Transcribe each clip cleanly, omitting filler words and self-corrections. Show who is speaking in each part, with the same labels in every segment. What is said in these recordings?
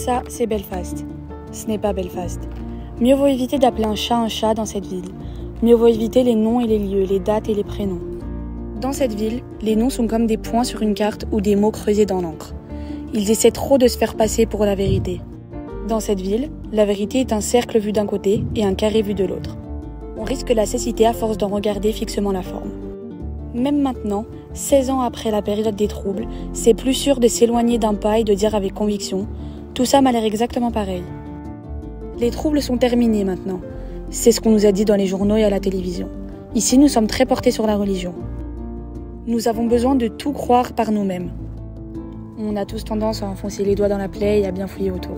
Speaker 1: Ça, c'est Belfast. Ce n'est pas Belfast. Mieux vaut éviter d'appeler un chat dans cette ville. Mieux vaut éviter les noms et les lieux, les dates et les prénoms. Dans cette ville, les noms sont comme des points sur une carte ou des mots creusés dans l'encre. Ils essaient trop de se faire passer pour la vérité. Dans cette ville, la vérité est un cercle vu d'un côté et un carré vu de l'autre. On risque la cécité à force d'en regarder fixement la forme. Même maintenant, 16 ans après la période des troubles, c'est plus sûr de s'éloigner d'un pas et de dire avec conviction « Tout ça m'a l'air exactement pareil ». Les troubles sont terminés maintenant. C'est ce qu'on nous a dit dans les journaux et à la télévision. Ici, nous sommes très portés sur la religion. Nous avons besoin de tout croire par nous-mêmes. On a tous tendance à enfoncer les doigts dans la plaie et à bien fouiller autour.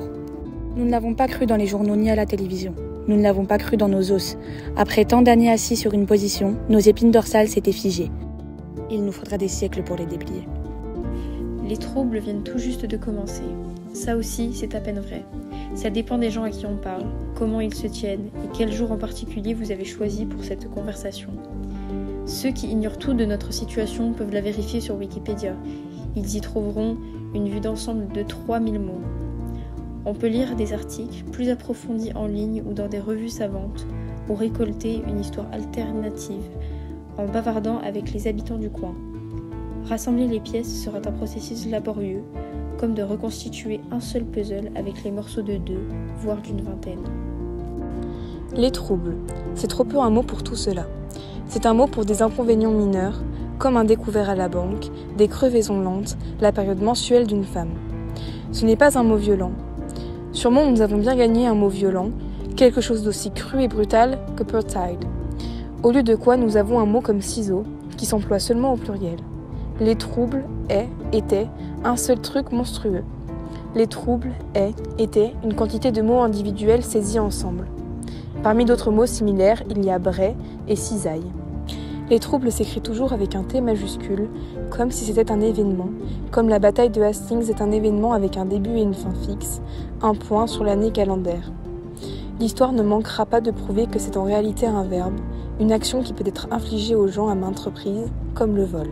Speaker 1: Nous ne l'avons pas cru dans les journaux ni à la télévision. Nous ne l'avons pas cru dans nos os. Après tant d'années assis sur une position, nos épines dorsales s'étaient figées. Il nous faudra des siècles pour les déplier.
Speaker 2: Les troubles viennent tout juste de commencer. Ça aussi, c'est à peine vrai. Ça dépend des gens à qui on parle, comment ils se tiennent et quel jour en particulier vous avez choisi pour cette conversation. Ceux qui ignorent tout de notre situation peuvent la vérifier sur Wikipédia. Ils y trouveront une vue d'ensemble de 3000 mots. On peut lire des articles plus approfondis en ligne ou dans des revues savantes ou récolter une histoire alternative en bavardant avec les habitants du coin. Rassembler les pièces sera un processus laborieux, comme de reconstituer un seul puzzle avec les morceaux de 2, voire d'une vingtaine.
Speaker 3: Les troubles, c'est trop peu un mot pour tout cela. C'est un mot pour des inconvénients mineurs, comme un découvert à la banque, des crevaisons lentes, la période mensuelle d'une femme. Ce n'est pas un mot violent. Sûrement nous avons bien gagné un mot violent, quelque chose d'aussi cru et brutal que Purtide. Au lieu de quoi nous avons un mot comme ciseaux, qui s'emploie seulement au pluriel. Les troubles étaient un seul truc monstrueux. Les troubles étaient une quantité de mots individuels saisis ensemble. Parmi d'autres mots similaires, il y a bray et cisaille. Les troubles s'écrivent toujours avec un T majuscule, comme si c'était un événement, comme la bataille de Hastings est un événement avec un début et une fin fixe, un point sur l'année calendaire. L'histoire ne manquera pas de prouver que c'est en réalité un verbe, une action qui peut être infligée aux gens à maintes reprises, comme le vol.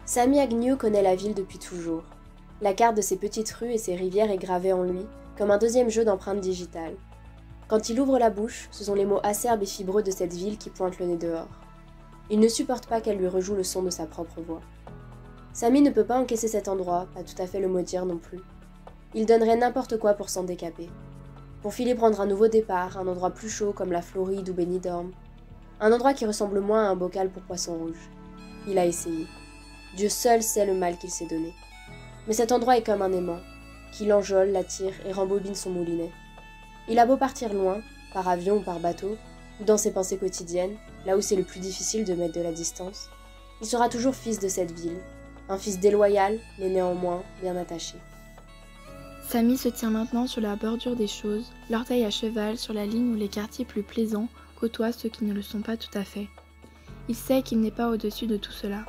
Speaker 4: Sami Agnew connaît la ville depuis toujours. La carte de ses petites rues et ses rivières est gravée en lui, comme un deuxième jeu d'empreintes digitales. Quand il ouvre la bouche, ce sont les mots acerbes et fibreux de cette ville qui pointent le nez dehors. Il ne supporte pas qu'elle lui rejoue le son de sa propre voix. Sami ne peut pas encaisser cet endroit, pas tout à fait le maudire non plus. Il donnerait n'importe quoi pour s'en décaper. Pour filer prendre un nouveau départ, un endroit plus chaud comme la Floride ou Benidorm. Un endroit qui ressemble moins à un bocal pour poisson rouge. Il a essayé. Dieu seul sait le mal qu'il s'est donné. Mais cet endroit est comme un aimant, qui l'enjôle, l'attire et rembobine son moulinet. Il a beau partir loin, par avion ou par bateau, ou dans ses pensées quotidiennes, là où c'est le plus difficile de mettre de la distance, il sera toujours fils de cette ville, un fils déloyal, mais néanmoins bien attaché.
Speaker 5: Sami se tient maintenant sur la bordure des choses, l'orteil à cheval sur la ligne où les quartiers plus plaisants côtoient ceux qui ne le sont pas tout à fait. Il sait qu'il n'est pas au-dessus de tout cela.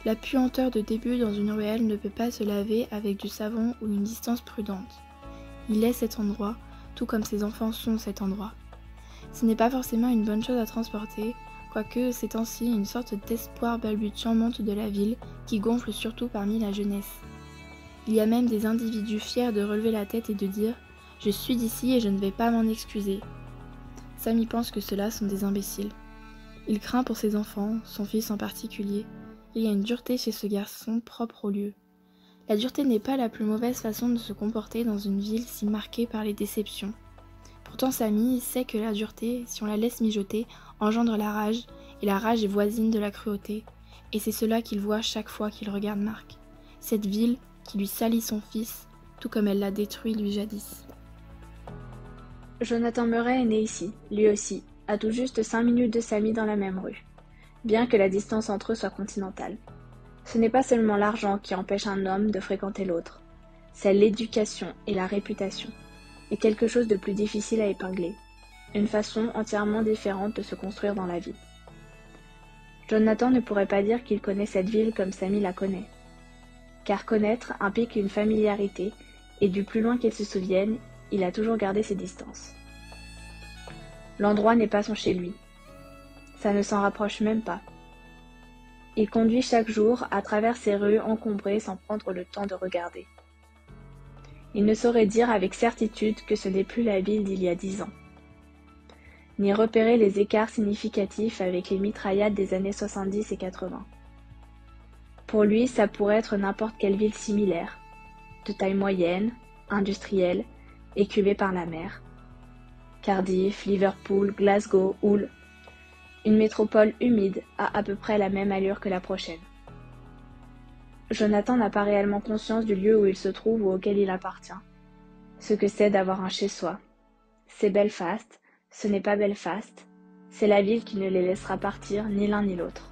Speaker 5: La puanteur de début dans une ruelle ne peut pas se laver avec du savon ou une distance prudente. Il est cet endroit, tout comme ses enfants sont cet endroit. Ce n'est pas forcément une bonne chose à transporter, quoique c'est ainsi une sorte d'espoir balbutiant monte de la ville qui gonfle surtout parmi la jeunesse. Il y a même des individus fiers de relever la tête et de dire « Je suis d'ici et je ne vais pas m'en excuser ». Sami pense que ceux-là sont des imbéciles. Il craint pour ses enfants, son fils en particulier. Il y a une dureté chez ce garçon propre au lieu. La dureté n'est pas la plus mauvaise façon de se comporter dans une ville si marquée par les déceptions. Pourtant Sami sait que la dureté, si on la laisse mijoter, engendre la rage, et la rage est voisine de la cruauté, et c'est cela qu'il voit chaque fois qu'il regarde Mark. Cette ville qui lui salit son fils, tout comme elle l'a détruit lui jadis.
Speaker 6: Jonathan Murray est né ici, lui aussi, à tout juste 5 minutes de Sami dans la même rue. Bien que la distance entre eux soit continentale. Ce n'est pas seulement l'argent qui empêche un homme de fréquenter l'autre, c'est l'éducation et la réputation, et quelque chose de plus difficile à épingler, une façon entièrement différente de se construire dans la vie. Jonathan ne pourrait pas dire qu'il connaît cette ville comme Sami la connaît, car connaître implique une familiarité et du plus loin qu'il se souvienne, il a toujours gardé ses distances. L'endroit n'est pas son chez lui. Ça ne s'en rapproche même pas. Il conduit chaque jour à travers ces rues encombrées sans prendre le temps de regarder. Il ne saurait dire avec certitude que ce n'est plus la ville d'il y a 10 ans, ni repérer les écarts significatifs avec les mitraillades des années 70 et 80. Pour lui, ça pourrait être n'importe quelle ville similaire, de taille moyenne, industrielle, et cuvée par la mer. Cardiff, Liverpool, Glasgow, Hull. Une métropole humide à peu près la même allure que la prochaine. Jonathan n'a pas réellement conscience du lieu où il se trouve ou auquel il appartient. Ce que c'est d'avoir un chez-soi. C'est Belfast, ce n'est pas Belfast, c'est la ville qui ne les laissera partir ni l'un ni l'autre.